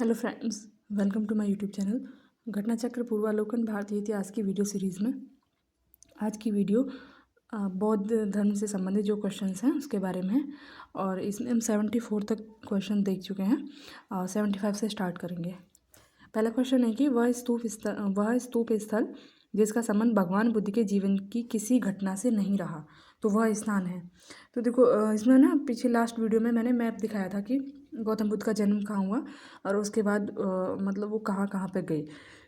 Hello friends, welcome to my YouTube channel Ghatna Chakra पूर्वालोकन भारतीय इतिहास की वीडियो सीरीज़ में। आज की वीडियो बौद्ध धर्म से संबंधित जो क्वेश्चंस हैं उसके बारे में है और इसमें हम 74 तक क्वेश्चन देख चुके हैं और 75 से स्टार्ट करेंगे। पहला क्वेश्चन है कि वह स्तूप स्थल जिसका संबंध भगवान बुद्ध के जीवन की किसी घटना से नहीं रहा, तो वह स्थान है। तो देखो इसमें ना पीछे लास्ट वीडियो में मैंने मैप दिखाया था कि गौतम बुद्ध का जन्म कहाँ हुआ और उसके बाद मतलब वो कहाँ कहाँ पे गए।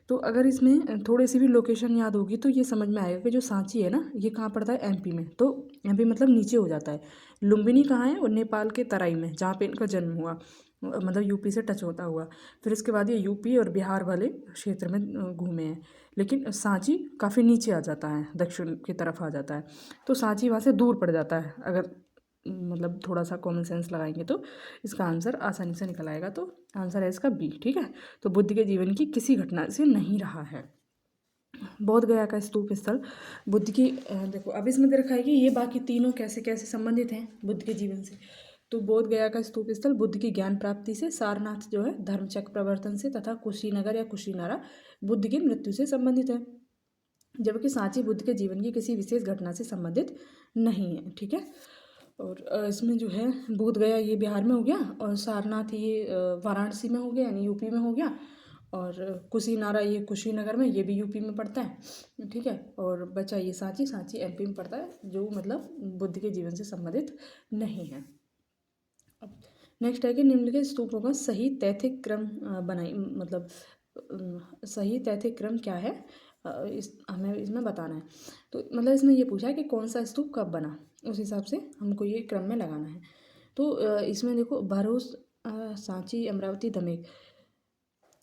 तो अगर इसमें थोड़ी सी भी लोकेशन याद होगी तो ये समझ में आएगा कि जो सांची है ना ये कहाँ पड़ता है, एमपी में। तो एमपी मतलब नीचे हो जाता है। लुम्बिनी कहाँ है, वो नेपाल के तराई में जहाँ पे इनका जन्म हुआ, मतलब यूपी से टच होता हुआ। फिर इसके बाद ये यूपी और बिहार वाले क्षेत्र में घूमे हैं, लेकिन सांची काफ़ी नीचे आ जाता है, दक्षिण की तरफ आ जाता है। तो सांची वहाँ से दूर पड़ जाता है। अगर मतलब थोड़ा सा कॉमन सेंस लगाएंगे तो इसका आंसर आसानी से निकल आएगा। तो आंसर है इसका बी। ठीक है, तो बुद्ध के जीवन की किसी घटना से नहीं रहा है। बोध गया का स्तूप स्थल बुद्ध की देखो अब इसमें दे रखा है कि ये बाकी तीनों कैसे कैसे संबंधित हैं बुद्ध के जीवन से। तो बोध गया का स्तूप स्थल बुद्ध की ज्ञान प्राप्ति से, सारनाथ जो है धर्मचक्र प्रवर्तन से, तथा कुशीनगर या कुशीनारा बुद्ध की मृत्यु से संबंधित है। जबकि सांची बुद्ध के जीवन की किसी विशेष घटना से संबंधित नहीं है। ठीक है, और इसमें जो है बोध गया ये बिहार में हो गया और सारनाथ ये वाराणसी में हो गया यानी यूपी में हो गया, और कुशीनारा ये कुशीनगर में, ये भी यूपी में पड़ता है। ठीक है, और बचा ये सांची, सांची एमपी में पड़ता है, जो मतलब बुद्ध के जीवन से संबंधित नहीं है। अब नेक्स्ट है कि निम्नलिखित स्तूपों का सही तैथिक क्रम बनाई, मतलब सही तैथिक क्रम क्या है, इस हमें इसमें बताना है। तो मतलब इसमें ये पूछा है कि कौन सा स्तूप कब बना, उस हिसाब से हमको ये क्रम में लगाना है। तो इसमें देखो भरूच, सांची, अमरावती, दमेक,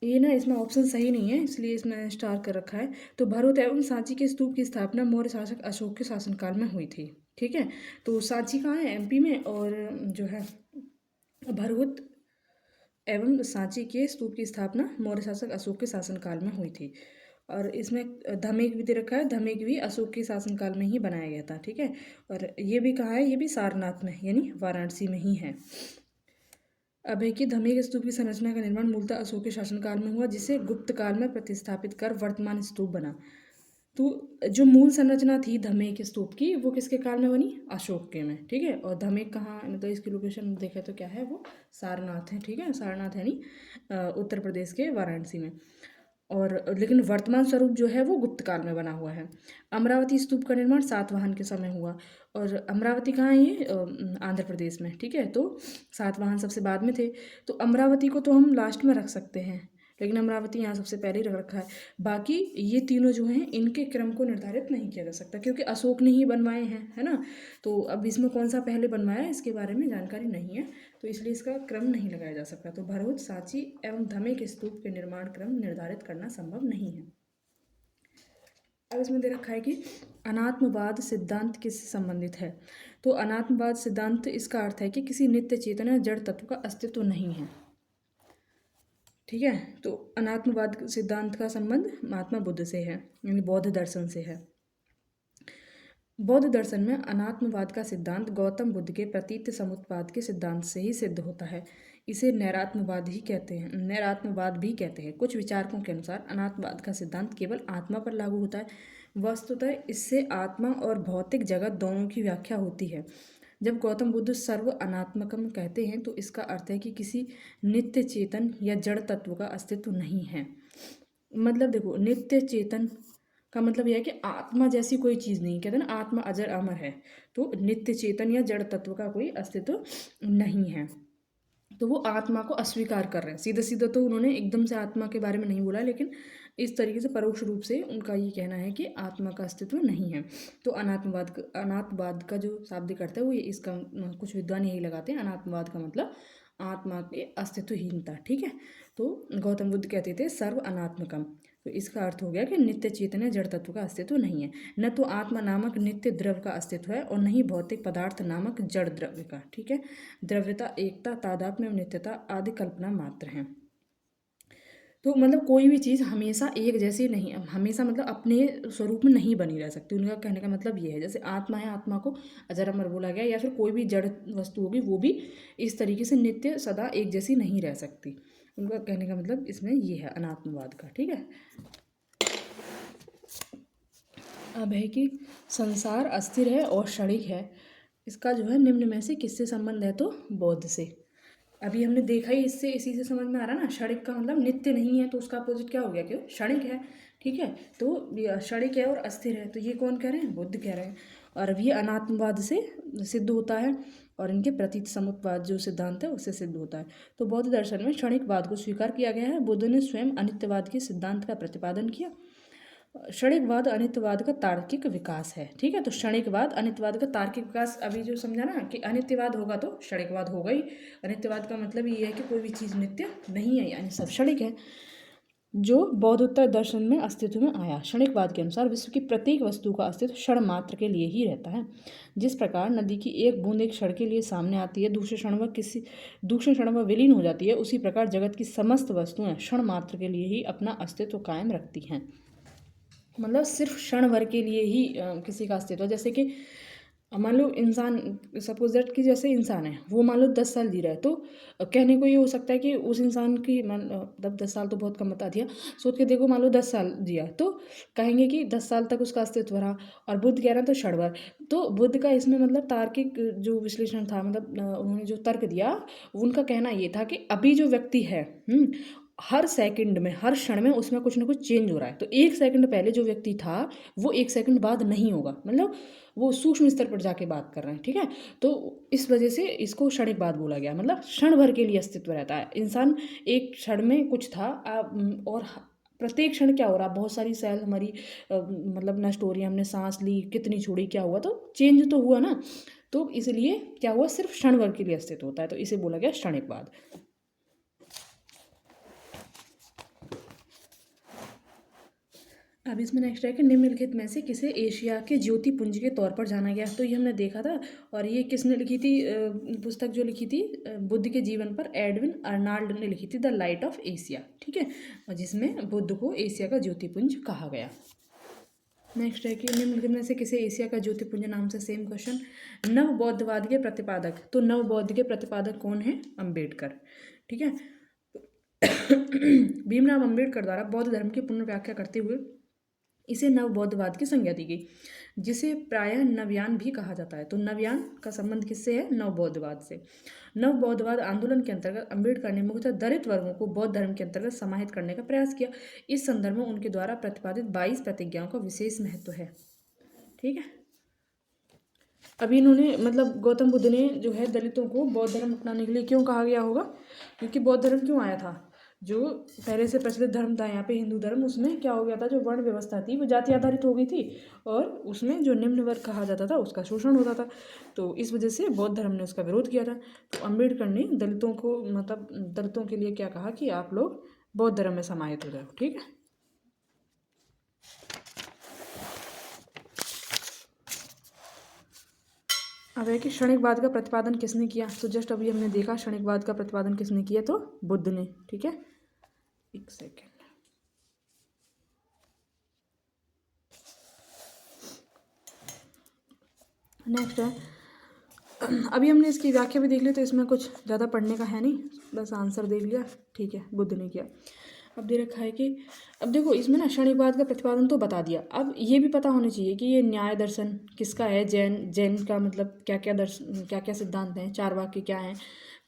ये ना इसमें ऑप्शन सही नहीं है, इसलिए इसमें स्टार कर रखा है। तो भरूच एवं सांची के स्तूप की स्थापना मौर्य शासक अशोक के शासनकाल में हुई थी। ठीक है, तो सांची कहाँ है, एमपी में, और जो है भरूच एवं सांची के स्तूप की स्थापना मौर्य शासक अशोक के शासनकाल में हुई थी। और इसमें धमेक भी दे रखा है, धमेक भी अशोक के शासनकाल में ही बनाया गया था। ठीक है, और ये भी कहाँ है, ये भी सारनाथ में यानी वाराणसी में ही है। अब है कि धमेक स्तूप की संरचना का निर्माण मूलतः अशोक के शासनकाल में हुआ, जिसे गुप्त काल में प्रतिस्थापित कर वर्तमान स्तूप बना। तो जो मूल संरचना थी धमेक स्तूप की वो किसके काल में बनी, अशोक के में। ठीक है, और धमेक कहाँ, मतलब इसकी लोकेशन देखें तो क्या है, वो सारनाथ है। ठीक है, सारनाथ यानी उत्तर प्रदेश के वाराणसी में। और लेकिन वर्तमान स्वरूप जो है वो गुप्त काल में बना हुआ है। अमरावती स्तूप का निर्माण सातवाहन के समय हुआ, और अमरावती कहाँ है, ये आंध्र प्रदेश में। ठीक है, तो सातवाहन सबसे बाद में थे, तो अमरावती को तो हम लास्ट में रख सकते हैं, लेकिन अमरावती यहाँ सबसे पहले ही रख रखा है। बाकी ये तीनों जो हैं इनके क्रम को निर्धारित नहीं किया जा सकता, क्योंकि अशोक ने ही बनवाए हैं, है ना। तो अब इसमें कौन सा पहले बनवाया है इसके बारे में जानकारी नहीं है, तो इसलिए इसका क्रम नहीं लगाया जा सकता। तो भरूच, सांची एवं धमेक स्तूप के निर्माण क्रम निर्धारित करना संभव नहीं है। अब इसमें दे रखा है कि अनात्मवाद सिद्धांत किससे संबंधित है। तो अनात्मवाद सिद्धांत, इसका अर्थ है कि किसी नित्य चेतन या जड़ तत्व का अस्तित्व नहीं है। ठीक है, तो अनात्मवाद सिद्धांत का संबंध महात्मा बुद्ध से है, यानी बौद्ध दर्शन से है। बौद्ध दर्शन में अनात्मवाद का सिद्धांत गौतम बुद्ध के प्रतीत समुत्पाद के सिद्धांत से ही सिद्ध होता है। इसे नैरात्मवाद ही कहते हैं, नैरात्मवाद भी कहते हैं। कुछ विचारकों के अनुसार अनात्मवाद का सिद्धांत केवल आत्मा पर लागू होता है। वस्तुतः इससे आत्मा और भौतिक जगत दोनों की व्याख्या होती है। जब गौतम बुद्ध सर्व अनात्मकम कहते हैं तो इसका अर्थ है कि किसी नित्य चेतन या जड़ तत्व का अस्तित्व नहीं है। मतलब देखो, नित्य चेतन का मतलब यह है कि आत्मा जैसी कोई चीज़ नहीं, कहते हैं ना आत्मा अजर अमर है, तो नित्य चेतन या जड़ तत्व का कोई अस्तित्व नहीं है। तो वो आत्मा को अस्वीकार कर रहे हैं। सीधा सीधा तो उन्होंने एकदम से आत्मा के बारे में नहीं बोला, लेकिन इस तरीके से परोक्ष रूप से उनका ये कहना है कि आत्मा का अस्तित्व नहीं है। तो अनात्मवाद का जो शाब्दिक अर्थ है वो ये, इसका कुछ विद्वान यही लगाते हैं, अनात्मवाद का मतलब आत्मा की अस्तित्वहीनता। ठीक है, तो गौतम बुद्ध कहते थे सर्व अनात्मकम, तो इसका अर्थ हो गया कि नित्य चेतन या जड़ तत्व का अस्तित्व नहीं है। न तो आत्मा नामक नित्य द्रव्य का अस्तित्व है और न ही भौतिक पदार्थ नामक जड़ द्रव्य का। ठीक है, द्रव्यता, एकता, तादात्म्य, नित्यता आदि कल्पना मात्र हैं। तो मतलब कोई भी चीज़ हमेशा एक जैसी नहीं, हमेशा मतलब अपने स्वरूप में नहीं बनी रह सकती। उनका कहने का मतलब ये है, जैसे आत्मा है, आत्मा को अजर अमर बोला गया, या फिर कोई भी जड़ वस्तु होगी वो भी इस तरीके से नित्य सदा एक जैसी नहीं रह सकती। उनका कहने का मतलब इसमें ये है अनात्मवाद का। ठीक है, अब है कि संसार अस्थिर है और क्षणिक है, इसका जो है निम्न में से किससे संबंध है, तो बौद्ध से। अभी हमने देखा ही, इससे इसी से समझ में आ रहा ना, क्षणिक का मतलब नित्य नहीं है, तो उसका अपोजिट क्या हो गया, क्यों, क्षणिक है। ठीक है, तो ये क्षणिक है और अस्थिर है, तो ये कौन कह रहे हैं, बुद्ध कह रहे हैं। और अब ये अनात्मवाद से सिद्ध होता है, और इनके प्रतीत समुपवाद जो सिद्धांत है उससे सिद्ध होता है। तो बौद्ध दर्शन में क्षणिकवाद को स्वीकार किया गया है। बुद्ध ने स्वयं अनित्यवाद के सिद्धांत का प्रतिपादन किया। क्षणिकवाद अनित्यवाद का तार्किक विकास है। ठीक है, तो क्षणिकवाद अनित्यवाद का तार्किक विकास, अभी जो समझा ना कि अनित्यवाद होगा तो क्षणिकवाद होगा ही। अनित्यवाद का मतलब ये है कि कोई भी चीज़ नित्य नहीं है, यानी सब क्षणिक है, जो बौद्धोत्तर दर्शन में अस्तित्व में आया। क्षणिकवाद के अनुसार विश्व की प्रत्येक वस्तु का अस्तित्व क्षण मात्र के लिए ही रहता है। जिस प्रकार नदी की एक बूंद एक क्षण के लिए सामने आती है, दूसरे क्षण वह विलीन हो जाती है, उसी प्रकार जगत की समस्त वस्तुएं क्षण मात्र के लिए ही अपना अस्तित्व कायम रखती हैं। मतलब सिर्फ क्षण भर के लिए ही किसी का अस्तित्व, जैसे कि मान लो इंसान, सपोज दैट कि जैसे इंसान है, वो मान लो 10 साल जी रहा है, तो कहने को ये हो सकता है कि उस इंसान की मतलब 10 साल तो बहुत कम बता दिया, सोच के देखो, मान लो 10 साल जिया, तो कहेंगे कि 10 साल तक उसका अस्तित्व रहा। और बुद्ध कह रहे हैं तो क्षण भर। तो बुद्ध का इसमें मतलब तार्किक जो विश्लेषण था, मतलब उन्होंने जो तर्क दिया, उनका कहना ये था कि अभी जो व्यक्ति है, हर सेकंड में, हर क्षण में उसमें कुछ ना कुछ चेंज हो रहा है। तो एक सेकंड पहले जो व्यक्ति था वो एक सेकंड बाद नहीं होगा, मतलब वो सूक्ष्म स्तर पर जाके बात कर रहे हैं। ठीक है, तो इस वजह से इसको क्षणिकवाद बोला गया, मतलब क्षण भर के लिए अस्तित्व रहता है। इंसान एक क्षण में कुछ था, और प्रत्येक क्षण क्या हो रहा, बहुत सारी सेल हमारी मतलब नष्ट हो रही है, हमने सांस ली, कितनी छोड़ी, क्या हुआ, तो चेंज तो हुआ ना। तो इसलिए क्या हुआ, सिर्फ क्षण भर के लिए अस्तित्व होता है, तो इसे बोला गया क्षणिकवाद। अब इसमें नेक्स्ट है कि निम्नलिखित में से किसे एशिया के ज्योति पुंज के तौर पर जाना गया, तो ये हमने देखा था। और ये किसने लिखी थी, पुस्तक जो लिखी थी बुद्ध के जीवन पर, एडविन अर्नाल्ड ने लिखी थी, द लाइट ऑफ एशिया। ठीक है, और जिसमें बुद्ध को एशिया का ज्योतिपुंज कहा गया। नेक्स्ट है कि निम्नलिखित में से किसे एशिया का ज्योतिपुंज नाम से, सेम क्वेश्चन। नव बौद्धवाद के प्रतिपादक, तो नव बौद्ध के प्रतिपादक कौन है, अम्बेडकर। ठीक है, भीमराव अम्बेडकर द्वारा बौद्ध धर्म की पुनर्व्याख्या करते हुए इसे नव बौद्धवाद की संज्ञा दी गई, जिसे प्रायः नवयान भी कहा जाता है। तो नवयान का संबंध किससे है, नव बौद्धवाद से। नव बौद्धवाद आंदोलन के अंतर्गत अम्बेडकर ने मुख्यतः दलित वर्गों को बौद्ध धर्म के अंतर्गत समाहित करने का प्रयास किया। इस संदर्भ में उनके द्वारा प्रतिपादित 22 प्रतिज्ञाओं का विशेष महत्व है। ठीक है, अभी इन्होंने मतलब गौतम बुद्ध ने जो है दलितों को बौद्ध धर्म अपनाने के लिए क्यों कहा गया होगा, क्योंकि बौद्ध धर्म क्यों आया था, जो पहले से प्रचलित धर्म था यहाँ पे हिंदू धर्म, उसमें क्या हो गया था, जो वर्ण व्यवस्था थी वो जाति आधारित हो गई थी, और उसमें जो निम्न वर्ग कहा जाता था उसका शोषण होता था। तो इस वजह से बौद्ध धर्म ने उसका विरोध किया था। तो अम्बेडकर ने दलितों को, मतलब दलितों के लिए क्या कहा कि आप लोग बौद्ध धर्म में समाहित हो जाओ। ठीक है, अब है कि क्षणिकवाद का प्रतिपादन किसने किया, तो जस्ट अभी हमने देखा क्षणिकवाद का प्रतिपादन किसने किया, तो बुद्ध ने। ठीक है, एक सेकेंड, नेक्स्ट है, अभी हमने इसकी व्याख्या भी देख ली, तो इसमें कुछ ज़्यादा पढ़ने का है नहीं, बस आंसर देख लिया। ठीक है, बुद्ध ने किया। अब दे रखा है कि, अब देखो इसमें ना क्षणिकवाद का प्रतिपादन तो बता दिया, अब ये भी पता होना चाहिए कि ये न्याय दर्शन किसका है, जैन का मतलब क्या क्या दर्शन, क्या क्या सिद्धांत हैं, चार वाक्य क्या हैं,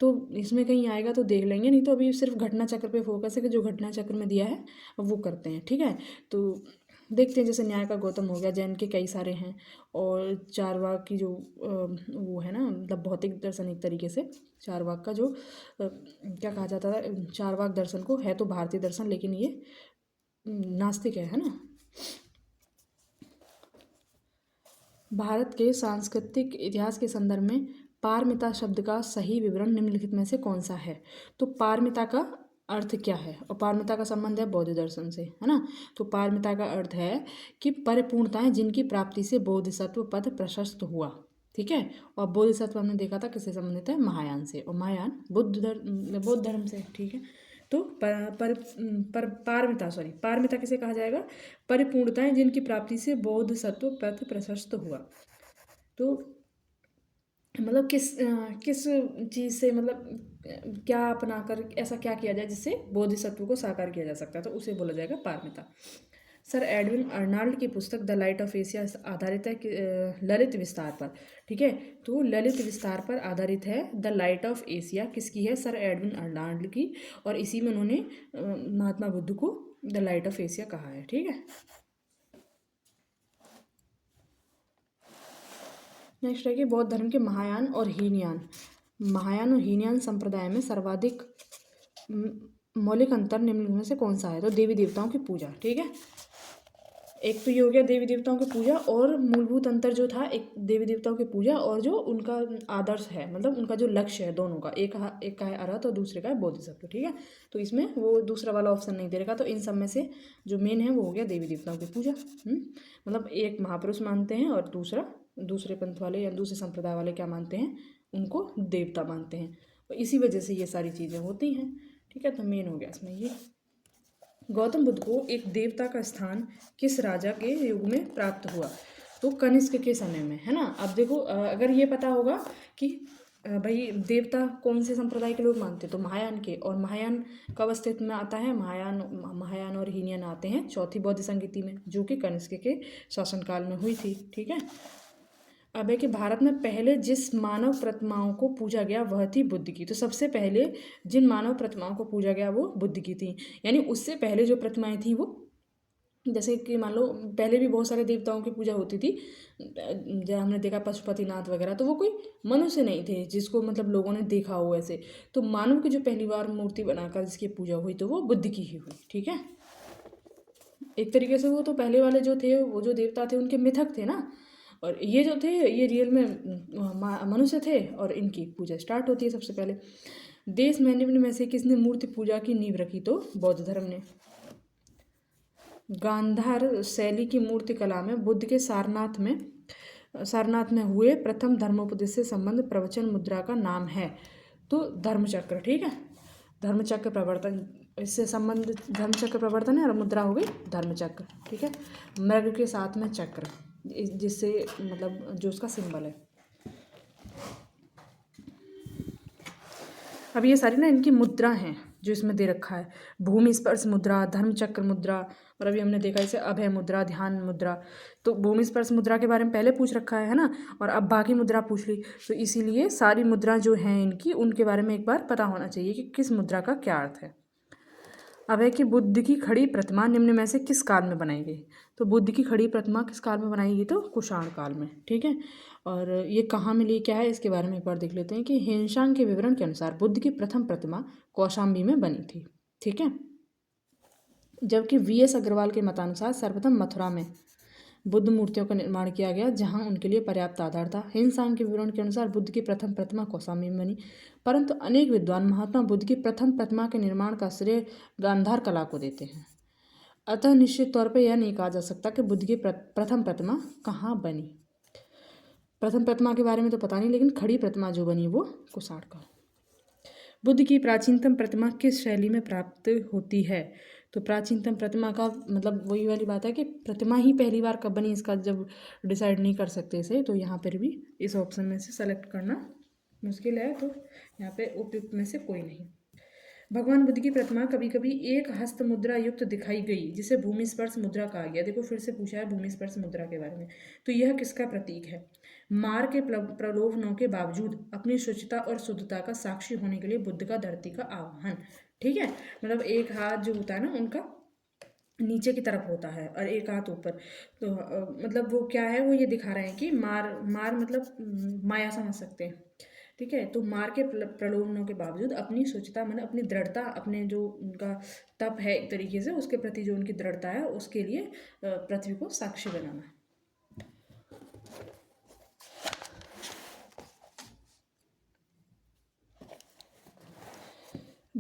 तो इसमें कहीं आएगा तो देख लेंगे, नहीं तो अभी सिर्फ घटना चक्र पे फोकस है कि जो घटना चक्र में दिया है वो करते हैं। ठीक है, तो देखते हैं, जैसे न्याय का गौतम हो गया, जैन के कई सारे हैं, और चारवाक की जो वो है ना, मतलब भौतिक दर्शन एक तरीके से, चारवाक का जो क्या कहा जाता था, चारवाक दर्शन को, है तो भारतीय दर्शन लेकिन ये नास्तिक है ना। भारत के सांस्कृतिक इतिहास के संदर्भ में पारमिता शब्द का सही विवरण निम्नलिखित में से कौन सा है, तो पारमिता का अर्थ क्या है, और पारमिता का संबंध है बौद्ध दर्शन से, है ना। तो पारमिता का अर्थ है कि परिपूर्णताएं जिनकी प्राप्ति से बोधिसत्व पद प्रशस्त हुआ। ठीक है, और बोधिसत्व हमने देखा था किससे संबंधित है, महायान से, और महायान बौद्ध धर्म से। ठीक है, तो पारमिता किसे कहा जाएगा? परिपूर्णताएं जिनकी प्राप्ति से बौद्ध सत्व पथ प्रशस्त हुआ। तो मतलब किस चीज़ से, मतलब क्या अपनाकर ऐसा क्या किया जाए जिससे बोधिसत्व को साकार किया जा सकता है, तो उसे बोला जाएगा पारमिता। सर एडविन अर्नाल्ड की पुस्तक द लाइट ऑफ एशिया आधारित है ललित विस्तार पर। ठीक है, तो ललित विस्तार पर आधारित है द लाइट ऑफ एशिया। किसकी है? सर एडविन अर्नाल्ड की। और इसी में उन्होंने महात्मा बुद्ध को द लाइट ऑफ एशिया कहा है। ठीक है, नेक्स्ट है कि बौद्ध धर्म के महायान और हीनयान संप्रदाय में सर्वाधिक मौलिक अंतर निम्न में से कौन सा है? तो देवी देवताओं की पूजा। ठीक है, एक तो ये हो गया देवी देवताओं की पूजा, और मूलभूत अंतर जो था, एक देवी देवताओं की पूजा और जो उनका आदर्श है, मतलब उनका जो लक्ष्य है दोनों का, एक का है अरहत और दूसरे का है बोधिसत्व। ठीक है, तो इसमें वो दूसरा वाला ऑप्शन नहीं दे रखा। तो इन सब में से जो मेन है वो हो गया देवी देवताओं की पूजा। मतलब एक महापुरुष मानते हैं और दूसरे पंथ वाले या दूसरे संप्रदाय वाले क्या मानते हैं? उनको देवता मानते हैं, और इसी वजह से ये सारी चीज़ें होती हैं। ठीक है, तो मेन हो गया इसमें ये। गौतम बुद्ध को एक देवता का स्थान किस राजा के युग में प्राप्त हुआ? तो कनिष्क के समय में, है ना। अब देखो, अगर ये पता होगा कि भाई देवता कौन से संप्रदाय के लोग मानते हैं, तो महायान के। और महायान कब अस्तित्व में आता है? महायान और हीनयान आते हैं चौथी बौद्ध संगीति में, जो कि कनिष्क के शासनकाल में हुई थी। ठीक है, अब है कि भारत में पहले जिस मानव प्रतिमाओं को पूजा गया वह थी बुद्ध की। तो सबसे पहले जिन मानव प्रतिमाओं को पूजा गया वो बुद्ध की थी। यानी उससे पहले जो प्रतिमाएं थी वो, जैसे कि मान लो पहले भी बहुत सारे देवताओं की पूजा होती थी, जब हमने देखा पशुपतिनाथ वगैरह, तो वो कोई मनुष्य नहीं थे जिसको मतलब लोगों ने देखा हो ऐसे। तो मानव की जो पहली बार मूर्ति बनाकर जिसकी पूजा हुई तो वो बुद्ध की ही हुई। ठीक है, एक तरीके से वो तो पहले वाले जो थे, वो जो देवता थे उनके मिथक थे ना, और ये जो थे ये रियल में मनुष्य थे, और इनकी पूजा स्टार्ट होती है सबसे पहले। देश में निम्न में से किसने मूर्ति पूजा की नींव रखी? तो बौद्ध धर्म ने। गांधार शैली की मूर्ति कला में बुद्ध के सारनाथ में हुए प्रथम धर्मोपदेश से संबंध प्रवचन मुद्रा का नाम है? तो धर्मचक्र। ठीक है, धर्मचक्र प्रवर्तन, इससे संबंध धर्मचक्र प्रवर्तन है, और मुद्रा हो गई धर्मचक्र। ठीक है, मृग के साथ में चक्र, जिससे मतलब जो उसका सिंबल है। अब ये सारी ना इनकी मुद्रा हैं जो इसमें दे रखा है। भूमि स्पर्श मुद्रा, धर्मचक्र मुद्रा, और अभी हमने देखा इसे अभय मुद्रा, ध्यान मुद्रा। तो भूमि स्पर्श मुद्रा के बारे में पहले पूछ रखा है ना, और अब बाकी मुद्रा पूछ ली। तो इसीलिए सारी मुद्रा जो हैं इनकी, उनके बारे में एक बार पता होना चाहिए कि किस मुद्रा का क्या अर्थ है। अब है कि बुद्ध की खड़ी प्रतिमा निम्न में से किस काल में बनाई गई? तो बुद्ध की खड़ी प्रतिमा किस काल में बनाई गई? तो कुषाण काल में। ठीक है, और ये कहाँ मिली, क्या है, इसके बारे में एक बार देख लेते हैं कि हेनशांग के विवरण के अनुसार बुद्ध की प्रथम प्रतिमा कौशाम्बी में बनी थी। ठीक है, जबकि वीएस अग्रवाल के मतानुसार सर्वप्रथम मथुरा में बुद्ध मूर्तियों का निर्माण किया गया, जहां उनके लिए पर्याप्त आधार था। हिंसांग के विवरण के अनुसार बुद्ध की प्रथम प्रतिमा कौशाम्बी में बनी, परंतु अनेक विद्वान महात्मा बुद्ध की प्रथम प्रतिमा के निर्माण का श्रेय गांधार कला को देते हैं। अतः निश्चित तौर पर यह नहीं कहा जा सकता कि बुद्ध की प्रथम प्रतिमा कहाँ बनी। प्रथम प्रतिमा के बारे में तो पता नहीं, लेकिन खड़ी प्रतिमा जो बनी वो कुषाण काल। बुद्ध की प्राचीनतम प्रतिमा किस शैली में प्राप्त होती है? तो प्राचीनतम प्रतिमा का मतलब वही वाली बात है कि प्रतिमा ही पहली बार कब बनी, इसका जब डिसाइड नहीं कर सकते इसे, तो यहाँ पर भी इस ऑप्शन में से सेलेक्ट करना मुश्किल है, तो यहाँ पे उपयुक्त में से कोई नहीं। भगवान बुद्ध की प्रतिमा कभी कभी एक हस्त मुद्रा युक्त दिखाई गई, जिसे भूमि स्पर्श मुद्रा कहा गया। देखो फिर से पूछा है भूमि स्पर्श मुद्रा के बारे में, तो यह किसका प्रतीक है? मार के प्रलोभनों के बावजूद अपनी शुचिता और शुद्धता का साक्षी होने के लिए बुद्ध का धरती का आह्वान। ठीक है, मतलब एक हाथ जो होता है ना उनका नीचे की तरफ होता है और एक हाथ ऊपर, तो मतलब वो क्या है, वो ये दिखा रहे हैं कि मार मतलब माया समझ सकते हैं। ठीक है, तो मार के प्रलोभनों के बावजूद अपनी शुचिता मतलब अपनी दृढ़ता, अपने जो उनका तप है एक तरीके से, उसके प्रति जो उनकी दृढ़ता है, उसके लिए पृथ्वी को साक्षी बनाना है।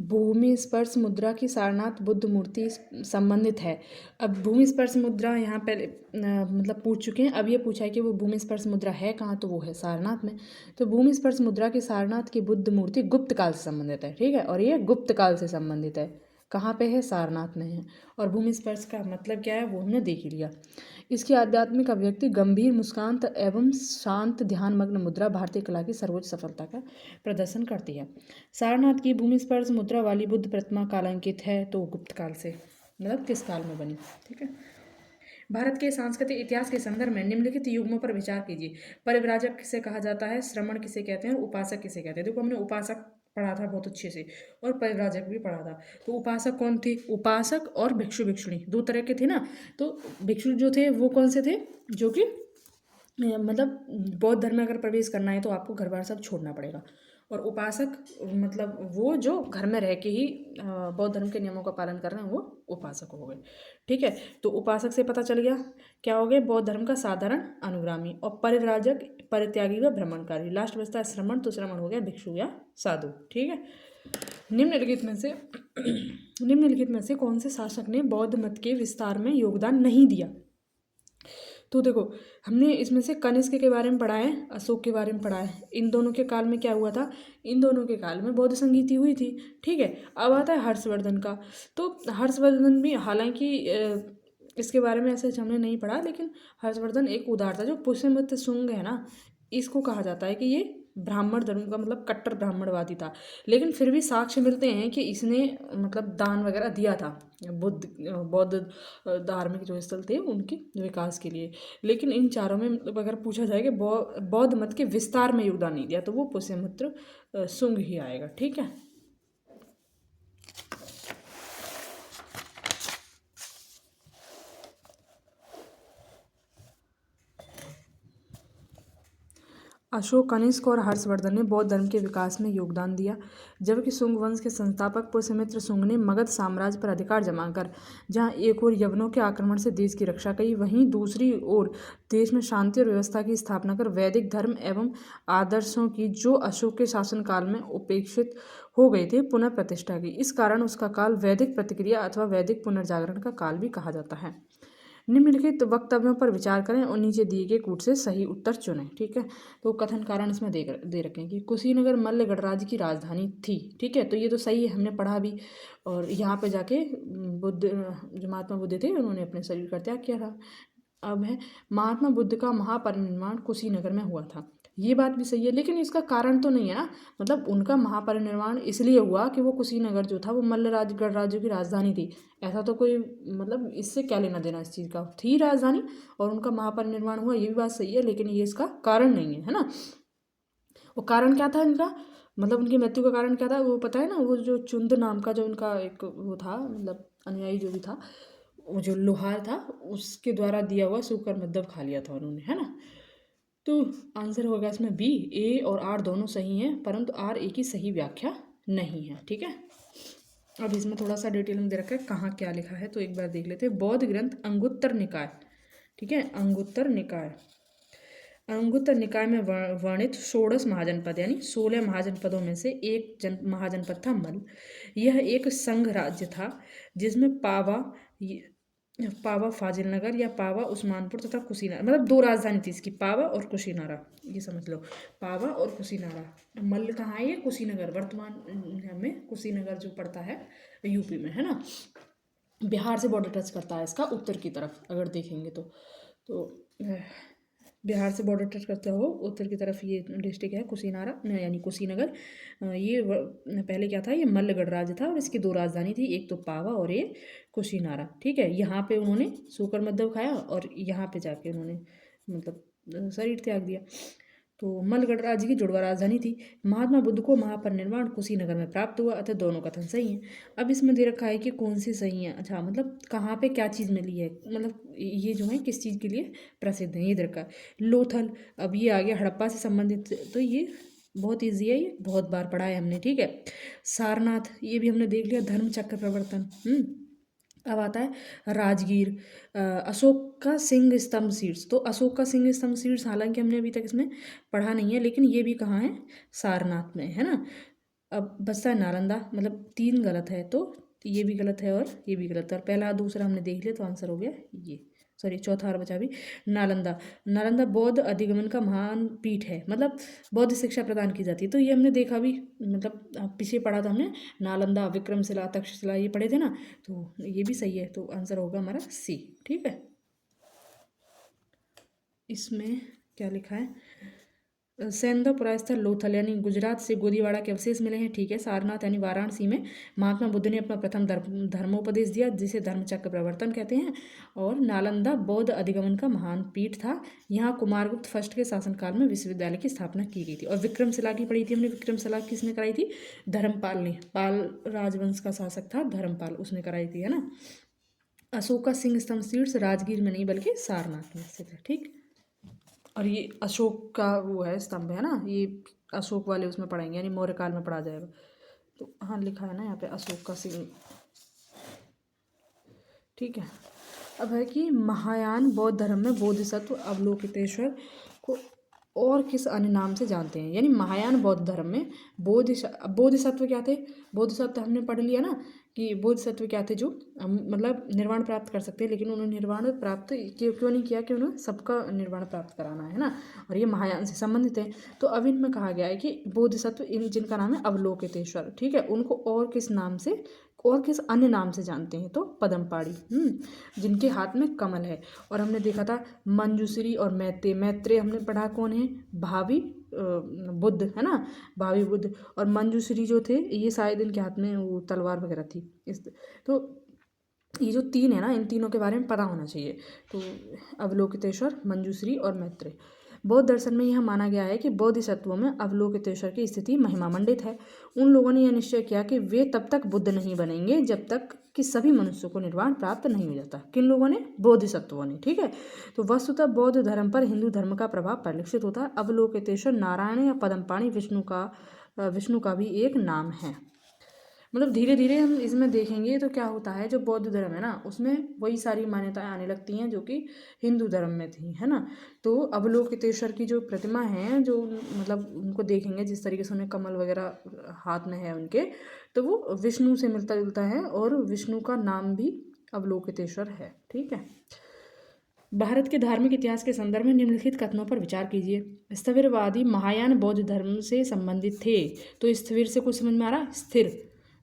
भूमि स्पर्श मुद्रा की सारनाथ बुद्ध मूर्ति संबंधित है। अब भूमि स्पर्श मुद्रा यहाँ पहले मतलब पूछ चुके हैं। अब ये पूछा है कि वो भूमि स्पर्श मुद्रा है कहाँ, तो वो है सारनाथ में। तो भूमि स्पर्श मुद्रा की सारनाथ की बुद्ध मूर्ति गुप्त काल से संबंधित है, ठीक है, और ये गुप्त काल से संबंधित है। कहाँ पे है? सारनाथ में है। और भूमि स्पर्श का मतलब क्या है वो हमने देख ही लिया। इसकी आध्यात्मिक अभिव्यक्ति गंभीर मुस्कान एवं शांत ध्यानमग्न मुद्रा भारतीय कला की सर्वोच्च सफलता का प्रदर्शन करती है। सारनाथ की भूमि स्पर्श मुद्रा वाली बुद्ध प्रतिमा कालांकित है, तो गुप्त काल से, मतलब किस काल में बनी, ठीक है। भारत के सांस्कृतिक इतिहास के संदर्भ में निम्नलिखित युग्मों पर विचार कीजिए। परिव्राजक किसे कहा जाता है, श्रमण किसे कहते हैं और उपासक किसे कहते हैं। देखो हमने उपासक पढ़ा था बहुत अच्छे से, और परिव्राजक भी पढ़ा था। तो उपासक कौन थे? उपासक और भिक्षु भिक्षुणी दो तरह के थे ना। तो भिक्षु जो थे वो कौन से थे? जो कि मतलब बौद्ध धर्म में अगर प्रवेश करना है तो आपको घर बार सब छोड़ना पड़ेगा। और उपासक मतलब वो जो घर में रह के ही बौद्ध धर्म के नियमों का पालन कर रहे हैं, वो उपासक हो गए, ठीक है। तो उपासक से पता चल गया क्या हो गए? बौद्ध धर्म का साधारण अनुगामी। और परिव्राजक परित्यागी व भ्रमणकारी। लास्ट बचता है श्रमण, तो श्रमण हो गया भिक्षु या साधु, ठीक है। निम्नलिखित में से कौन से शासक ने बौद्ध मत के विस्तार में योगदान नहीं दिया? तो देखो हमने इसमें से कनिष्क के बारे में पढ़ा है, अशोक के बारे में पढ़ा है। इन दोनों के काल में क्या हुआ था? इन दोनों के काल में बौद्ध संगीति हुई थी, ठीक है। अब आता है हर्षवर्धन का। तो हर्षवर्धन भी हालांकि इसके बारे में ऐसे हमने नहीं पढ़ा, लेकिन हर्षवर्धन एक उदार था। जो पुष्यमित्र शुंग है ना, इसको कहा जाता है कि ये ब्राह्मण धर्म का मतलब कट्टर ब्राह्मणवादी था। लेकिन फिर भी साक्ष्य मिलते हैं कि इसने मतलब दान वगैरह दिया था बौद्ध धार्मिक जो स्थल थे उनके विकास के लिए। लेकिन इन चारों में मतलब अगर पूछा जाए कि बौद्ध मत के विस्तार में योगदान नहीं दिया, तो वो पुष्यमित्र शुंग ही आएगा, ठीक है। अशोक, कनिष्क और हर्षवर्धन ने बौद्ध धर्म के विकास में योगदान दिया, जबकि शुंग वंश के संस्थापक पुष्यमित्र शुंग ने मगध साम्राज्य पर अधिकार जमाकर जहां एक ओर यवनों के आक्रमण से देश की रक्षा की, वहीं दूसरी ओर देश में शांति और व्यवस्था की स्थापना कर वैदिक धर्म एवं आदर्शों की, जो अशोक के शासनकाल में उपेक्षित हो गए थे, पुनः प्रतिष्ठा की। इस कारण उसका काल वैदिक प्रतिक्रिया अथवा वैदिक पुनर्जागरण का काल भी कहा जाता है। निम्नलिखित वक्तव्यों पर विचार करें और नीचे दिए गए कूट से सही उत्तर चुनें, ठीक है। तो कथन कारण इसमें दे रखे हैं कि कुशीनगर मल्ल गणराज्य की राजधानी थी, ठीक है। तो ये तो सही है, हमने पढ़ा भी। और यहाँ पे जाके बुद्ध जो महात्मा बुद्ध थे उन्होंने अपने शरीर का त्याग किया था। अब है महात्मा बुद्ध का महापरिनिर्वाण कुशीनगर में हुआ था। ये बात भी सही है, लेकिन इसका कारण तो नहीं है ना। मतलब उनका महापरिनिर्वाण इसलिए हुआ कि वो कुशीनगर जो था वो मल्ल गणराज्य की राजधानी थी। ऐसा तो कोई मतलब इससे क्या लेना देना इस चीज़ का, थी राजधानी और उनका महापरिनिर्वाण हुआ, ये भी बात सही है, लेकिन ये इसका कारण नहीं है, है ना। वो कारण क्या था इनका, मतलब उनकी मृत्यु का कारण क्या था वो पता है ना। वो जो चुंद नाम का जो उनका एक वो था, मतलब अनुयायी जो भी था, वो जो लोहार था, उसके द्वारा दिया हुआ सूकर मद्दब खा लिया था उन्होंने, है ना। तो आंसर होगा इसमें बी। ए और आर दोनों सही हैं, परंतु आर ए की सही व्याख्या नहीं है, ठीक है। अब इसमें थोड़ा सा डिटेल में दे रखा है कहाँ क्या लिखा है, तो एक बार देख लेते हैं। बौद्ध ग्रंथ अंगुत्तर निकाय, ठीक है, अंगुत्तर निकाय। अंगुत्तर निकाय में वर्णित 16 महाजनपद यानी 16 महाजनपदों में से एक महाजनपद था मल। यह एक संघ राज्य था जिसमें पावा फाजिलनगर या पावा उस्मानपुर तथा कुशीनगर, मतलब दो राजधानी थी इसकी, पावा और कुशीनारा, ये समझ लो, पावा और कुशीनारा। मल्ल कहाँ है? ये कुशीनगर, वर्तमान में कुशीनगर जो पड़ता है यूपी में, है ना। बिहार से बॉर्डर टच करता है इसका उत्तर की तरफ अगर देखेंगे तो बिहार से बॉर्डर टच करते हो उत्तर की तरफ ये डिस्ट्रिक्ट है कुशीनारा यानी कुशीनगर। ये पहले क्या था? ये मल्लगढ़ राज्य था और इसकी दो राजधानी थी, एक तो पावा और ये कुशीनारा, ठीक है। यहाँ पे उन्होंने सूकर मद्दब खाया और यहाँ पे जाके उन्होंने मतलब शरीर त्याग दिया। तो मल्लगढ़ राज्य की जुड़वा राजधानी थी। महात्मा बुद्ध को महापरिनिर्वाण कुशीनगर में प्राप्त हुआ, अतः दोनों कथन सही हैं। अब इसमें दे रखा है कि कौन सी सही है। अच्छा, मतलब कहाँ पे क्या चीज़ मिली है, मतलब ये जो है किस चीज़ के लिए प्रसिद्ध है, ये दे रखा है। लोथल, अब ये आ गया हड़प्पा से संबंधित, तो ये बहुत ईजी है, ये बहुत बार पढ़ा है हमने, ठीक है। सारनाथ, ये भी हमने देख लिया। धर्म चक्र प्रवर्तन। अब आता है राजगीर। अशोक का सिंह स्तंभ शीर्ष, तो अशोक का सिंह स्तंभ शीर्ष हालांकि हमने अभी तक इसमें पढ़ा नहीं है, लेकिन ये भी कहाँ है? सारनाथ में, है ना। अब बचता है नालंदा, मतलब 3 गलत है, तो ये भी गलत है और ये भी गलत है, और पहला दूसरा हमने देख लिया तो आंसर हो गया ये, सॉरी चौथा और बचा भी नालंदा। नालंदा बौद्ध अधिगमन का महान पीठ है, मतलब बौद्ध शिक्षा प्रदान की जाती है, तो ये हमने देखा भी, मतलब पीछे पढ़ा था हमने, नालंदा, विक्रमशिला, तक्षशिला, ये पढ़े थे ना, तो ये भी सही है, तो आंसर होगा हमारा सी। ठीक है, इसमें क्या लिखा है, सेंधव पुरास्थल लोथल यानी गुजरात से गोदीवाड़ा के अवशेष मिले हैं, ठीक है। सारनाथ यानी वाराणसी में महात्मा बुद्ध ने अपना प्रथम धर्मोपदेश दिया, जिसे धर्मचक्र प्रवर्तन कहते हैं। और नालंदा बौद्ध अधिगमन का महान पीठ था, यहाँ कुमारगुप्त फर्स्ट के शासनकाल में विश्वविद्यालय की स्थापना की गई थी। और विक्रमशिला की पढ़ी थी हमने, विक्रमशिला किसने कराई थी, धर्मपाल ने, पाल राजवंश का शासक था धर्मपाल, उसने कराई थी, है ना। अशोका सिंह स्तंभ शीर्ष राजगीर में नहीं बल्कि सारनाथ में स्थित है, ठीक। और ये अशोक का वो है स्तंभ, है ना, ये अशोक वाले उसमें पढ़ेंगे, यानी मौर्य काल में पढ़ा जाएगा। तो हाँ लिखा है ना यहाँ पे अशोक का सिंह, ठीक है। अब है कि महायान बौद्ध धर्म में बोधिसत्व अवलोकितेश्वर को और किस अन्य नाम से जानते हैं, यानी महायान बौद्ध धर्म में बोधिसत्व क्या थे, बोधिसत्व हमने पढ़ लिया ना कि बोधिसत्व क्या थे, जो मतलब निर्वाण प्राप्त कर सकते हैं, लेकिन उन्होंने निर्वाण प्राप्त क्यों नहीं किया, कि उन्हें सबका निर्वाण प्राप्त कराना है ना, और ये महायान से संबंधित है। तो अब इनमें कहा गया है कि बोधिसत्व इन जिनका नाम है अवलोकितेश्वर, ठीक है, उनको और किस नाम से, और किस अन्य नाम से जानते हैं, तो पदमपाड़ी, जिनके हाथ में कमल है। और हमने देखा था मंजूश्री और मैत्रेय, मैत्रेय हमने पढ़ा कौन है, भावी बुद्ध, है ना, भावी बुद्ध। और मंजूश्री जो थे ये शायद इनके हाथ में वो तलवार वगैरह थी, इस तो ये जो 3 है ना, इन तीनों के बारे में पता होना चाहिए। तो अवलोकितेश्वर, मंजूश्री और मैत्रेय। बौद्ध दर्शन में यह माना गया है कि बोधिसत्वों में अवलोकितेश्वर की स्थिति महिमामंडित है। उन लोगों ने यह निश्चय किया कि वे तब तक बुद्ध नहीं बनेंगे जब तक कि सभी मनुष्यों को निर्वाण प्राप्त नहीं हो जाता। किन लोगों ने, बोधिसत्वों ने, ठीक है। तो वस्तुतः बौद्ध धर्म पर हिंदू धर्म का प्रभाव परिलक्षित होता है। अवलोकितेश्वर नारायण या पदमपाणि विष्णु का भी एक नाम है। मतलब धीरे धीरे हम इसमें देखेंगे तो क्या होता है, जो बौद्ध धर्म है ना, उसमें वही सारी मान्यताएं आने लगती हैं जो कि हिंदू धर्म में थी, है ना। तो अवलोकितेश्वर की जो प्रतिमा है, जो मतलब उनको देखेंगे जिस तरीके से उन्हें कमल वगैरह हाथ में है उनके, तो वो विष्णु से मिलता जुलता है, और विष्णु का नाम भी अवलोकितेश्वर है, ठीक है। भारत के धार्मिक इतिहास के संदर्भ में निम्नलिखित कथनों पर विचार कीजिए। स्थविरवादी महायान बौद्ध धर्म से संबंधित थे, तो स्थिर से कुछ समझ में आ रहा, स्थिर,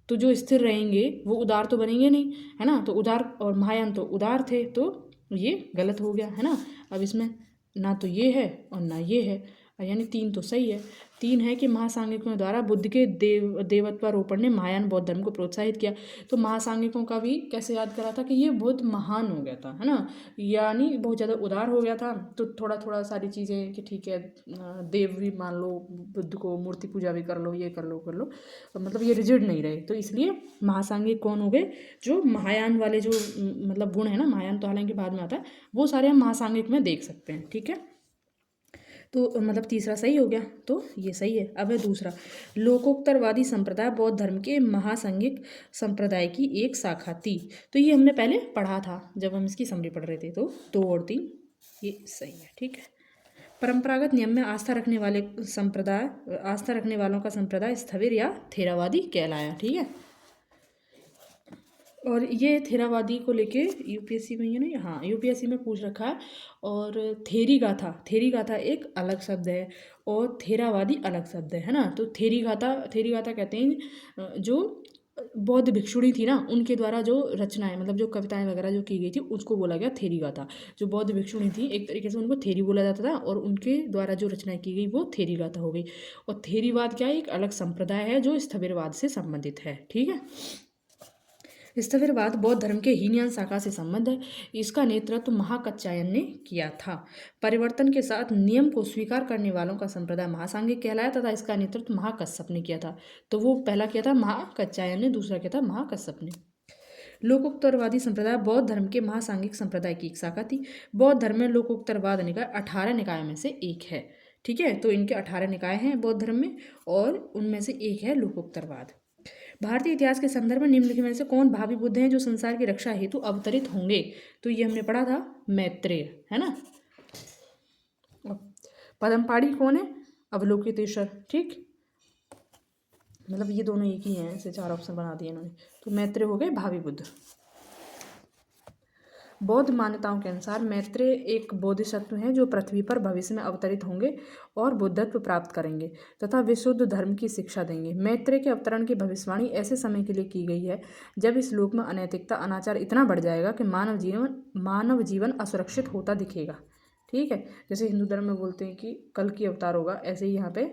तो जो स्थिर रहेंगे वो उदार तो बनेंगे नहीं, है ना, तो उदार, और महायान तो उदार थे, तो ये गलत हो गया, है ना। अब इसमें ना तो ये है और ना ये है, यानी 3 तो सही है। 3 है कि महासांगिकों द्वारा बुद्ध के देवत्वारोपण ने महायान बौद्ध धर्म को प्रोत्साहित किया। तो महासांगिकों का भी कैसे याद करा था कि ये बहुत महान हो गया था, है ना, यानी बहुत ज़्यादा उदार हो गया था। तो थोड़ा थोड़ा सारी चीज़ें कि ठीक है, देव भी मान लो, बुद्ध को मूर्ति पूजा भी कर लो, ये कर लो मतलब ये रिजिड नहीं रहे। तो इसलिए महासांगिक कौन हो गए, जो महायान वाले जो मतलब गुण है ना, महायान तो हालांकि बाद में आता है, वो सारे हम महासांगिक में देख सकते हैं, ठीक है। तो मतलब तीसरा सही हो गया, तो ये सही है। अब है दूसरा, लोकोत्तरवादी संप्रदाय बौद्ध धर्म के महासंगिक संप्रदाय की एक शाखा थी। तो ये हमने पहले पढ़ा था जब हम इसकी समरी पढ़ रहे थे, तो 2 और 3 ये सही है, ठीक है। परंपरागत नियम में आस्था रखने वालों का संप्रदाय स्थविर या थेरावादी कहलाया, ठीक है। और ये थेरावादी को लेके यूपीएससी में, ये नहीं, हाँ यूपीएससी में पूछ रखा है। और थेरी गाथा एक अलग शब्द है और थेरावादी अलग शब्द है ना। तो थेरी गाथा कहते हैं जो बौद्ध भिक्षुणी थी ना, उनके द्वारा जो रचनाएं, मतलब जो कविताएं वगैरह जो की गई थी, उसको बोला गया थेरी गाथा। जो बौद्ध भिक्षुणी थी, एक तरीके से उनको थेरी बोला जाता था, और उनके द्वारा जो रचनाएं की गई वो थेरी गाथा हो गई। और थेरीवाद क्या है, एक अलग संप्रदाय है जो स्थविरवाद से संबंधित है, ठीक है। स्थविरवाद बौद्ध धर्म के हीनयान शाखा से संबंध है। इसका नेतृत्व महाकच्छायन ने किया था। परिवर्तन के साथ नियम को स्वीकार करने वालों का संप्रदाय महासांगिक कहलाया तथा इसका नेतृत्व महाकश्यप ने किया था। तो वो पहला किया था महाकच्छायन ने, दूसरा किया था महाकश्यप ने। लोकोत्तरवादी संप्रदाय बौद्ध धर्म के महासांगिक संप्रदाय की एक शाखा थी। बौद्ध धर्म में लोकोत्तरवाद निकाय 18 निकायों में से एक है, ठीक है। तो इनके 18 निकाय हैं बौद्ध धर्म में, और उनमें से एक है लोकोत्तरवाद। भारतीय इतिहास के संदर्भ में निम्नलिखित में से कौन भावी बुद्ध हैं जो संसार की रक्षा हेतु अवतरित होंगे। तो ये हमने पढ़ा था मैत्रेय, है ना। पदमपाड़ी कौन है, अवलोकितेश्वर, ठीक। मतलब ये दोनों एक ही हैं, ऐसे 4 ऑप्शन बना दिए इन्होंने। तो मैत्रेय हो गए भावी बुद्ध। बौद्ध मान्यताओं के अनुसार मैत्रेय एक बोधिसत्व हैं जो पृथ्वी पर भविष्य में अवतरित होंगे और बुद्धत्व प्राप्त करेंगे तथा विशुद्ध धर्म की शिक्षा देंगे। मैत्रेय के अवतरण की भविष्यवाणी ऐसे समय के लिए की गई है जब इस लोक में अनैतिकता अनाचार इतना बढ़ जाएगा कि मानव जीवन असुरक्षित होता दिखेगा। ठीक है, जैसे हिंदू धर्म में बोलते हैं कि कल की अवतार होगा, ऐसे ही यहाँ पे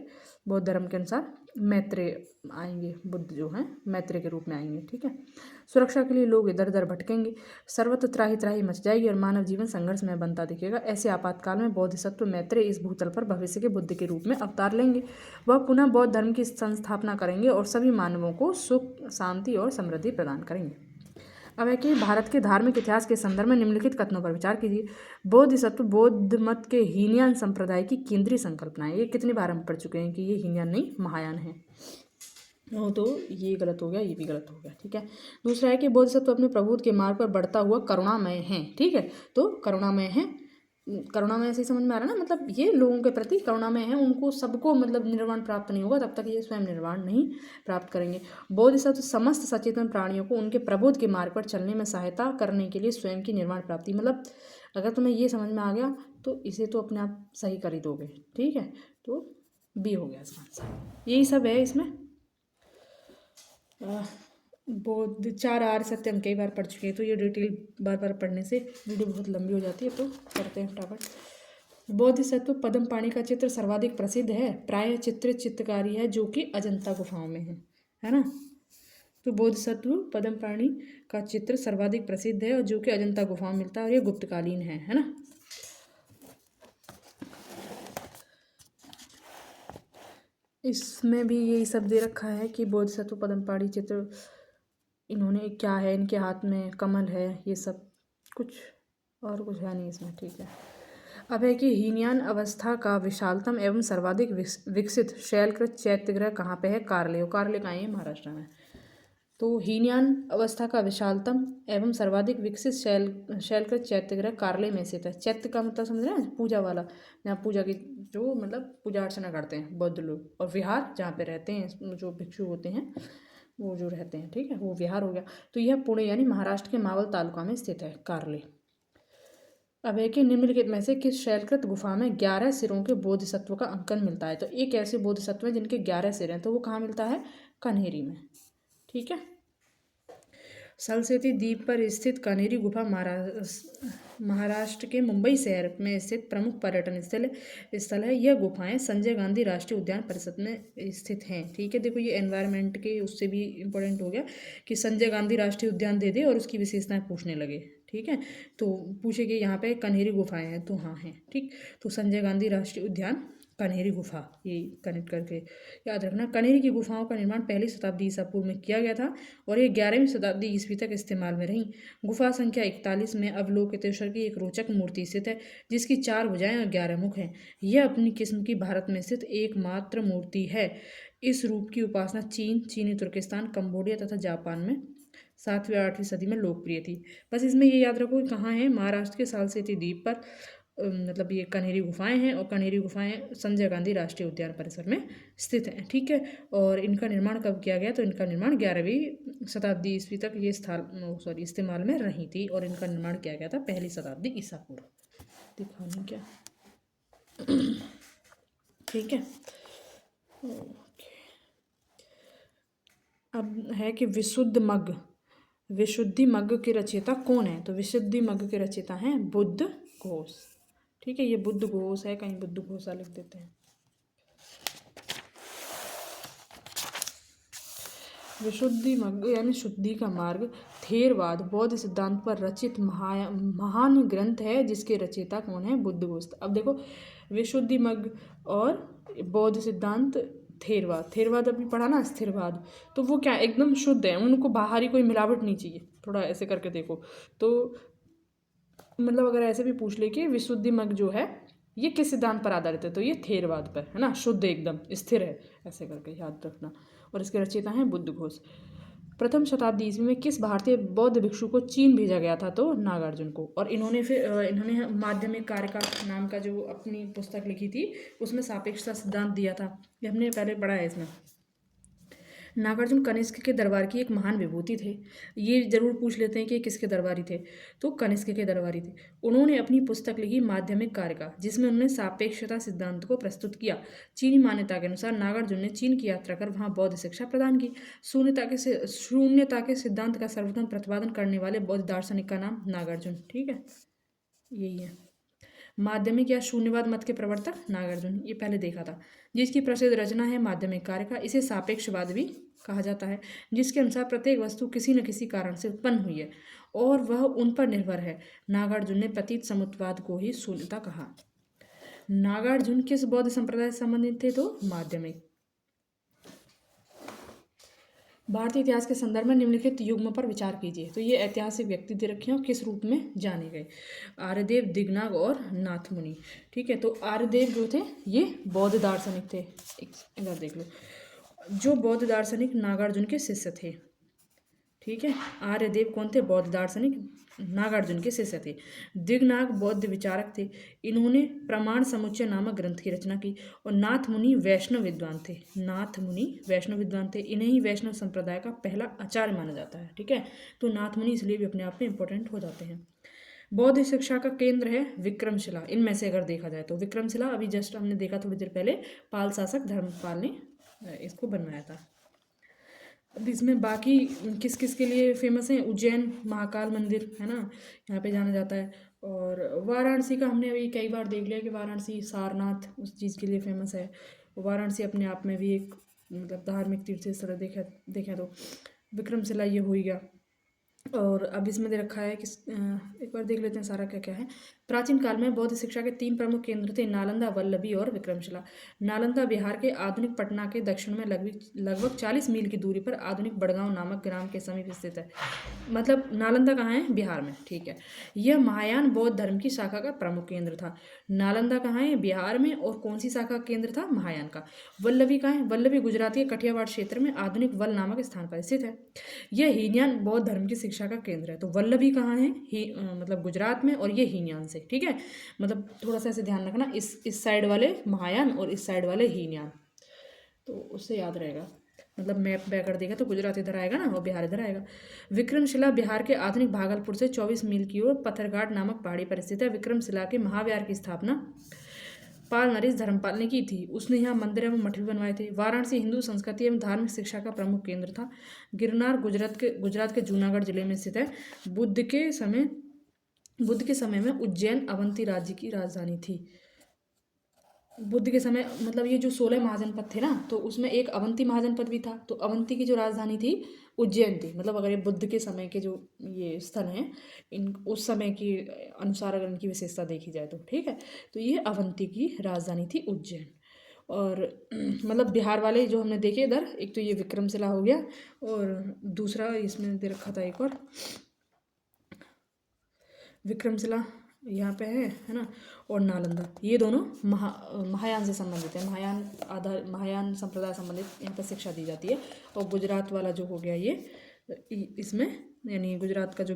बौद्ध धर्म के अनुसार मैत्रेय आएंगे, बुद्ध जो हैं मैत्रेय के रूप में आएंगे। ठीक है, सुरक्षा के लिए लोग इधर उधर भटकेंगे, सर्वत्र त्राही त्राही मच जाएगी और मानव जीवन संघर्ष में बनता दिखेगा। ऐसे आपातकाल में बोधिसत्व मैत्रेय इस भूतल पर भविष्य के बुद्ध के रूप में अवतार लेंगे। वह पुनः बौद्ध धर्म की संस्थापना करेंगे और सभी मानवों को सुख, शांति और समृद्धि प्रदान करेंगे। अब है कि भारत के धार्मिक इतिहास के संदर्भ में निम्नलिखित कथनों पर विचार कीजिए। बोधिसत्व बौद्ध मत के हीनयान संप्रदाय की केंद्रीय संकल्पना है। ये कितनी बार हम पढ़ चुके हैं कि ये हीनयान नहीं महायान है। तो ये गलत हो गया, ये भी गलत हो गया। ठीक है, दूसरा है कि बोधिसत्व अपने प्रबोध के मार्ग पर बढ़ता हुआ करुणामय है। ठीक है, तो करुणामय है, करुणामय से समझ में आ रहा है ना, मतलब ये लोगों के प्रति करुणामय है, उनको सबको मतलब निर्वाण प्राप्त नहीं होगा तब तक ये स्वयं निर्वाण नहीं प्राप्त करेंगे। बोधिसत्व समस्त सचेतन प्राणियों को उनके प्रबोध के मार्ग पर चलने में सहायता करने के लिए स्वयं की निर्वाण प्राप्ति, मतलब अगर तुम्हें ये समझ में आ गया तो इसे तो अपने आप सही कर ही दोगे। ठीक है, तो बी हो गया इसका आंसर। यही सब है इसमें। बौद्ध 4 आर्य सत्य हम कई बार पढ़ चुके हैं, तो ये डिटेल बार बार पढ़ने से वीडियो बहुत लंबी हो जाती है, तो करते हैं फटाफट। बोधिसत्व पद्म पाणि का चित्र सर्वाधिक प्रसिद्ध है, प्रायः चित्रकारी है जो कि अजंता गुफाओं में है ना। तो बोधिसत्व पद्म पाणि का चित्र सर्वाधिक प्रसिद्ध है और जो कि अजंता गुफाओं में मिलता है और ये गुप्तकालीन है ना। इसमें भी यही सब दे रखा है कि बोधिसत्व पद्म पाणि चित्र इन्होंने क्या है, इनके हाथ में कमल है, ये सब कुछ और कुछ है नहीं इसमें। ठीक है, अब है कि हीनयान अवस्था का विशालतम एवं सर्वाधिक विकसित शैलकृत चैत्यगृह कहाँ पे है? कारले। कारले कहाँ है? महाराष्ट्र में। तो हीनयान अवस्था का विशालतम एवं सर्वाधिक विकसित शैलकृत चैत्यगृह कारले में स्थित है। चैत्य का मतलब समझ रहे हैं, पूजा वाला, जहाँ पूजा की जो मतलब पूजा अर्चना करते हैं बौद्ध लोग, और विहार जहाँ पे रहते हैं जो भिक्षु होते हैं वो जो रहते हैं। ठीक है, वो विहार हो गया। तो यह पुणे यानी महाराष्ट्र के मावल तालुका में स्थित है कारले। अब है कि निम्नलिखित में से किस शैलकृत गुफा में 11 सिरों के बोधिसत्व का अंकन मिलता है? तो एक ऐसे बोधिसत्व है जिनके 11 सिर हैं, तो वो कहाँ मिलता है? कन्हेरी में। ठीक है, सलसेती द्वीप पर स्थित कन्हेरी गुफा महाराष्ट्र के मुंबई शहर में स्थित प्रमुख पर्यटन स्थल है। यह गुफाएं संजय गांधी राष्ट्रीय उद्यान परिषद में स्थित हैं। ठीक है, देखो ये एनवायरनमेंट के उससे भी इम्पोर्टेंट हो गया कि संजय गांधी राष्ट्रीय उद्यान दे दे और उसकी विशेषताएं पूछने लगे। ठीक है, तो पूछे कि यहाँ पे कन्हेरी गुफाएं हैं, तो हाँ हैं। ठीक, तो संजय गांधी राष्ट्रीय उद्यान कन्हेरी गुफा, ये कनेक्ट करके याद रखना। कन्हेरी की गुफाओं का निर्माण 1ली शताब्दी ईसा पूर्व में किया गया था और ये 11वीं शताब्दी ईस्वी तक इस्तेमाल में रही। गुफा संख्या 41 में अवलोकितेश्वर की एक रोचक मूर्ति स्थित है जिसकी 4 भुजाएं और 11 मुख हैं। यह अपनी किस्म की भारत में स्थित एकमात्र मूर्ति है। इस रूप की उपासना चीन, चीनी तुर्किस्तान, कंबोडिया तथा जापान में 7वीं और 8वीं सदी में लोकप्रिय थी। बस इसमें ये याद रखो कि कहाँ है? महाराष्ट्र के सालसेती द्वीप पर मतलब ये कन्हेरी गुफाएं हैं और कन्हेरी गुफाएं संजय गांधी राष्ट्रीय उद्यान परिसर में स्थित हैं। ठीक है, और इनका निर्माण कब किया गया? तो इनका निर्माण 11वीं शताब्दी ईस्वी तक ये इस्तेमाल में रही थी और इनका निर्माण किया गया था 1ली शताब्दी ईसा पूर्व। दिखाने क्या? ठीक है, अब है कि विशुद्धि मग्ग के रचयिता कौन है? तो विशुद्धि मग्ग के रचयिता हैं बुद्ध घोष। ठीक है, ये बुद्ध घोष है, कहीं बुद्ध घोषा लिख देते हैं। विशुद्धि मग्ग यानी शुद्धि का मार्ग थेरवाद बौद्ध सिद्धांत पर रचित महान ग्रंथ है जिसके रचयिता कौन है? बुद्ध घोष। अब देखो विशुद्धि मग्ग और बौद्ध सिद्धांत, थेरवाद अभी पढ़ा ना, स्थिरवाद, तो वो क्या एकदम शुद्ध है, उनको बाहरी कोई मिलावट नहीं चाहिए। थोड़ा ऐसे करके देखो तो मतलब अगर ऐसे भी पूछ ले कि विशुद्धि मग्ग जो है ये किस सिद्धांत पर आधारित है, तो ये थेरवाद पर है ना, शुद्ध एकदम स्थिर है, ऐसे करके याद रखना। और इसके रचयिता हैं बुद्ध घोष। प्रथम शताब्दी ईस्वी में किस भारतीय बौद्ध भिक्षु को चीन भेजा गया था? तो नागार्जुन को। और इन्होंने माध्यमिक कार्य का नाम का जो अपनी पुस्तक लिखी थी उसमें सापेक्षता सिद्धांत दिया था, ये हमने पहले पढ़ा है इसमें। नागार्जुन कनिष्क के दरबार की एक महान विभूति थे। ये जरूर पूछ लेते हैं कि किसके दरबारी थे, तो कनिष्क के दरबारी थे। उन्होंने अपनी पुस्तक लिखी माध्यमिक कारिका, जिसमें उन्होंने सापेक्षता सिद्धांत को प्रस्तुत किया। चीनी मान्यता के अनुसार नागार्जुन ने चीन की यात्रा कर वहां बौद्ध शिक्षा प्रदान की। शून्यता के सिद्धांत का सर्वप्रथम प्रतिपादन करने वाले बौद्ध दार्शनिक का नाम नागार्जुन। ठीक है, यही है। माध्यमिक या शून्यवाद मत के प्रवर्तक नागार्जुन, ये पहले देखा था। जिसकी प्रसिद्ध रचना है माध्यमिक कारिका। इसे सापेक्षवाद भी कहा जाता है, जिसके अनुसार प्रत्येक वस्तु किसी न किसी कारण से उत्पन्न हुई है और वह उन पर निर्भर है। नागार्जुन ने प्रतीत समुच्चयवाद को ही शून्यता कहा। नागार्जुन किस बौद्ध संप्रदाय से संबंधित थे, तो माध्यमिक। भारतीय इतिहास के संदर्भ में निम्नलिखित युग्म पर विचार कीजिए। तो ये ऐतिहासिक व्यक्ति दे रखे हैं और किस रूप में जाने गए। आर्यदेव, दिगनाग और नाथमुनि। ठीक है, तो आर्यदेव जो थे ये बौद्ध दार्शनिक थे। इधर देख लो, जो बौद्ध दार्शनिक नागार्जुन के शिष्य थे। ठीक है, आर्यदेव कौन थे, बौद्ध दार्शनिक नागार्जुन के शिष्य थे। दिगनाग बौद्ध विचारक थे। इन्होंने प्रमाण समुच्चय नामक ग्रंथ की रचना की। और नाथ मुनि वैष्णव विद्वान थे। नाथ मुनि वैष्णव विद्वान थे। इन्हें ही वैष्णव संप्रदाय का पहला आचार्य माना जाता है। ठीक है, तो नाथ मुनि इसलिए भी अपने आप में इंपॉर्टेंट हो जाते हैं। बौद्ध शिक्षा का केंद्र है विक्रमशिला। इनमें से अगर देखा जाए तो विक्रमशिला अभी जस्ट हमने देखा थोड़ी देर पहले, पाल शासक धर्मपाल ने इसको बनवाया था। अब इसमें बाकी किस किस के लिए फेमस है, उज्जैन महाकाल मंदिर है ना, यहाँ पे जाना जाता है। और वाराणसी का हमने अभी कई बार देख लिया कि वाराणसी सारनाथ उस चीज़ के लिए फेमस है। वाराणसी अपने आप में भी एक मतलब धार्मिक तीर्थ स्थल देखें तो विक्रमशिला ये हो ही गया। और अब इसमें दे रखा है कि एक बार देख लेते हैं सारा क्या क्या है। प्राचीन काल में बौद्ध शिक्षा के 3 प्रमुख केंद्र थे, नालंदा, वल्लभी और विक्रमशिला। नालंदा बिहार के आधुनिक पटना के दक्षिण में लगभग 40 मील की दूरी पर आधुनिक बड़गांव नामक ग्राम के समीप स्थित है। मतलब नालंदा कहाँ है, बिहार में। ठीक है, यह महायान बौद्ध धर्म की शाखा का प्रमुख केंद्र था। नालंदा कहाँ है, बिहार में। और कौन सी शाखा का केंद्र था, महायान का। वल्लभी कहाँ है, वल्लभी गुजरात के कठियावाड़ क्षेत्र में आधुनिक वल नामक स्थान पर स्थित है। यह हीनयान बौद्ध धर्म की शिक्षा का केंद्र है। तो वल्लभी कहाँ है, मतलब गुजरात में, और ये हीनयान से। ठीक है, मतलब थोड़ा सा ऐसे ध्यान रखना, इस साइड वाले महायान और इस साइड वाले हीनयान, तो उससे याद रहेगा। मतलब मैप पे अगर देखा तो गुजरात इधर आएगा ना और बिहार इधर आएगा। विक्रमशिला बिहार के आधुनिक भागलपुर से 24 मील की ओर पत्थरघाट नामक पहाड़ी पर स्थित है। विक्रमशिला के महाविहार की स्थापना पाल नरेश धर्मपाल ने की थी। उसने यहाँ मंदिर एवं मठ भी बनवाए थे। वाराणसी हिंदू संस्कृति एवं धार्मिक शिक्षा का प्रमुख केंद्र था। गिरनार गुजरात के जूनागढ़ जिले में स्थित है। बुद्ध के समय में उज्जैन अवंती राज्य की राजधानी थी। बुद्ध के समय मतलब ये जो 16 महाजनपद थे ना, तो उसमें एक अवंती महाजनपद भी था। तो अवंती की जो राजधानी थी उज्जैन थी। मतलब अगर ये बुद्ध के समय के जो ये स्थल हैं, इन उस समय के अनुसार अगर इनकी विशेषता देखी जाए तो ठीक है, तो ये अवंती की राजधानी थी उज्जैन। और मतलब बिहार वाले जो हमने देखे इधर, एक तो ये विक्रमशिला हो गया और दूसरा इसमें दे रखा था एक और विक्रमशिला यहाँ पे है ना, और नालंदा, ये दोनों महायान से संबंधित है। महायान संप्रदाय संबंधित यहाँ पर शिक्षा दी जाती है। और गुजरात वाला जो हो गया ये इसमें, यानी गुजरात का जो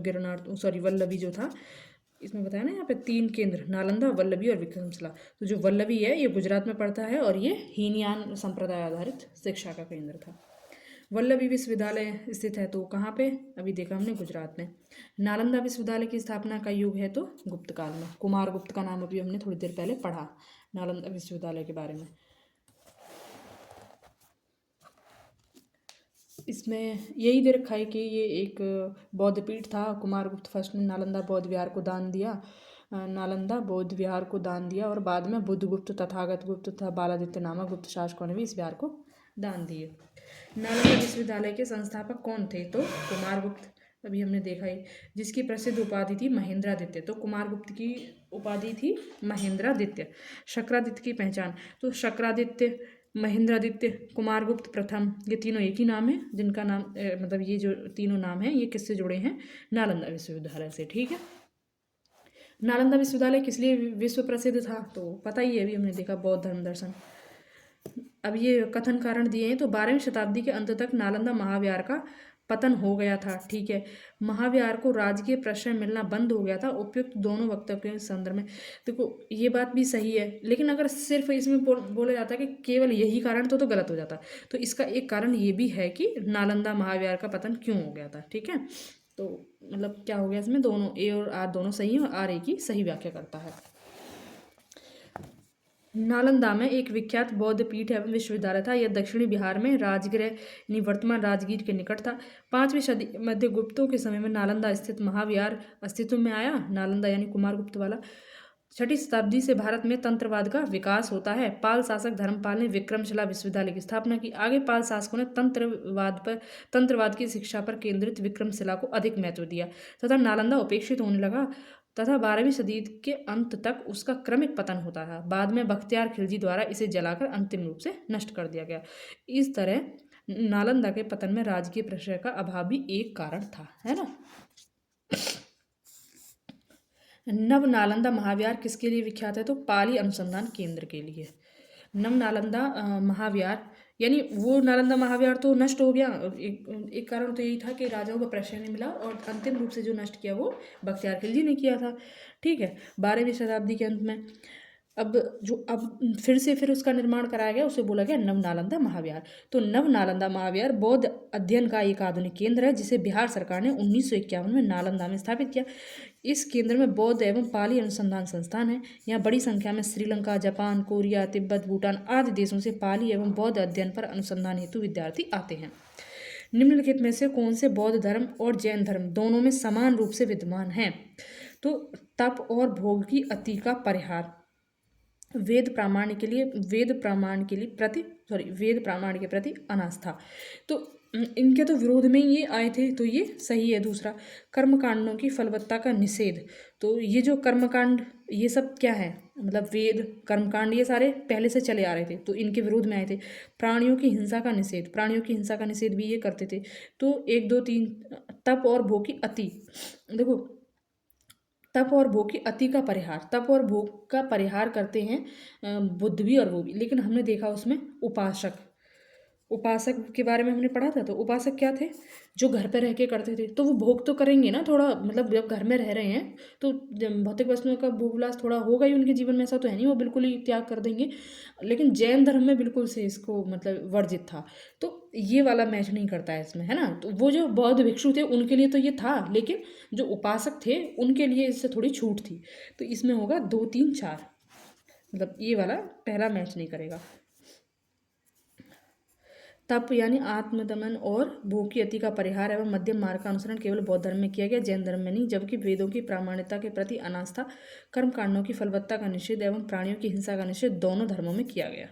वल्लभी जो था, इसमें बताया ना यहाँ पे 3 केंद्र, नालंदा, वल्लभी और विक्रमशिला। तो जो वल्लभी है ये गुजरात में पड़ता है और ये हीनयान संप्रदाय आधारित शिक्षा का केंद्र था। वल्लभी विश्वविद्यालय स्थित है तो कहाँ पे, अभी देखा हमने गुजरात में। नालंदा विश्वविद्यालय की स्थापना का युग है तो गुप्त काल में। कुमार गुप्त का नाम अभी हमने थोड़ी देर पहले पढ़ा नालंदा विश्वविद्यालय के बारे में। इसमें यही दे रखा है कि ये एक बौद्ध पीठ था। कुमार गुप्त फर्स्ट ने नालंदा बौद्ध विहार को दान दिया, और बाद में बुद्धगुप्त, तथागत गुप्त तथा बालादित्य नामक गुप्त शासकों ने भी इस विहार को दान दिए। नालंदा विश्वविद्यालय के संस्थापक कौन थे, तो कुमार गुप्त, अभी हमने देखा ही, जिसकी प्रसिद्ध उपाधि थी महेंद्रादित्य। तो कुमार गुप्त की उपाधि थी महेंद्रादित्य। शक्रादित्य की पहचान, तो शक्रादित्य, महेंद्रादित्य, कुमार गुप्त प्रथम, ये तीनों एक ही नाम है, जिनका नाम मतलब ये जो तीनों नाम हैं ये किससे जुड़े हैं, नालंदा विश्वविद्यालय से। ठीक है, नालंदा विश्वविद्यालय किस लिए विश्व प्रसिद्ध था, तो पता ही है, अभी हमने देखा, बौद्ध धर्म दर्शन। अब ये कथन कारण दिए हैं। तो 12वीं शताब्दी के अंत तक नालंदा महाविहार का पतन हो गया था, ठीक है। महाविहार को राजकीय प्रश्रय मिलना बंद हो गया था, उपयुक्त दोनों वक्तव्यों के संदर्भ में। देखो ये बात भी सही है, लेकिन अगर सिर्फ इसमें बोला जाता है कि केवल यही कारण तो गलत हो जाता। तो इसका एक कारण ये भी है कि नालंदा महाविहार का पतन क्यों हो गया था, ठीक है। तो मतलब क्या हो गया इसमें, दोनों ए और आर दोनों सही है और आर ए की सही व्याख्या करता है। नालंदा में एक विख्यात बौद्ध पीठ एवं विश्वविद्यालय था। यह दक्षिणी बिहार में राजगृह यानी वर्तमान राजगीर के निकट था। 5वीं सदी मध्य गुप्तों के समय में नालंदा स्थित महाविहार अस्तित्व में आया। नालंदा यानी कुमारगुप्त वाला। 6ठी शताब्दी से भारत में तंत्रवाद का विकास होता है। पाल शासक धर्मपाल ने विक्रमशिला विश्वविद्यालय की स्थापना की। आगे पाल शासकों ने तंत्रवाद की शिक्षा पर केंद्रित विक्रमशिला को अधिक महत्व दिया तथा नालंदा उपेक्षित होने लगा तथा 12वीं सदी के अंत तक उसका क्रमिक पतन होता रहा। बाद में बख्तियार खिलजी द्वारा इसे जलाकर अंतिम रूप से नष्ट कर दिया गया। इस तरह नालंदा के पतन में राजकीय प्रश्रय का अभाव भी एक कारण था, है ना। नव नालंदा महाविहार किसके लिए विख्यात है, तो पाली अनुसंधान केंद्र के लिए। नव नालंदा महाविहार यानी वो नालंदा महाविहार तो नष्ट हो गया, एक कारण तो यही था कि राजाओं को प्रश्रय नहीं मिला और अंतिम रूप से जो नष्ट किया वो बख्तियार खिलजी ने किया था, ठीक है, 12वीं शताब्दी के अंत में। अब फिर उसका निर्माण कराया गया, उसे बोला गया नव नालंदा महाविहार। तो नव नालंदा महाविहार बौद्ध अध्ययन का एक आधुनिक केंद्र है जिसे बिहार सरकार ने 1951 में नालंदा में स्थापित किया। इस केंद्र में बौद्ध एवं पाली अनुसंधान संस्थान है। यहाँ बड़ी संख्या में श्रीलंका, जापान, कोरिया, तिब्बत, भूटान आदि देशों से पाली एवं बौद्ध अध्ययन पर अनुसंधान हेतु विद्यार्थी आते हैं। निम्नलिखित में से कौन से बौद्ध धर्म और जैन धर्म दोनों में समान रूप से विद्यमान हैं, तो तप और भोग की अति का परिहार, वेद प्रामाण्य के प्रति अनास्था। तो इनके तो विरोध में ये आए थे, तो ये सही है। दूसरा, कर्मकांडों की फलवत्ता का निषेध। तो ये जो कर्मकांड ये सब क्या है, मतलब वेद कर्मकांड ये सारे पहले से चले आ रहे थे, तो इनके विरोध में आए थे। प्राणियों की हिंसा का निषेध भी ये करते थे। तो 1 2 3 तप और भोग की अति। देखो तप और भोग की अति का परिहार, तप और भोग का परिहार करते हैं बुद्ध भी और वो भी, लेकिन हमने देखा उसमें उपासक के बारे में हमने पढ़ा था। तो उपासक क्या थे, जो घर पे रह के करते थे, तो वो भोग तो करेंगे ना थोड़ा, मतलब जब घर में रह रहे हैं तो भौतिक वस्तुओं का भोग विलास थोड़ा होगा ही उनके जीवन में, ऐसा तो है नहीं वो बिल्कुल ही त्याग कर देंगे। लेकिन जैन धर्म में बिल्कुल से इसको मतलब वर्जित था, तो ये वाला मैच नहीं करता है इसमें, है ना। तो वो जो बौद्ध भिक्षु थे उनके लिए तो ये था, लेकिन जो उपासक थे उनके लिए इससे थोड़ी छूट थी। तो इसमें होगा 2 3 4, मतलब ये वाला पहला मैच नहीं करेगा। तप यानी आत्मदमन और भोग की अति का परिहार एवं मध्यम मार्ग का अनुसरण केवल बौद्ध धर्म में किया गया, जैन धर्म में नहीं। जबकि वेदों की प्रामाणिकता के प्रति अनास्था, कर्मकांडों की फलवत्ता का निषेध एवं प्राणियों की हिंसा का निषेध दोनों धर्मों में किया गया।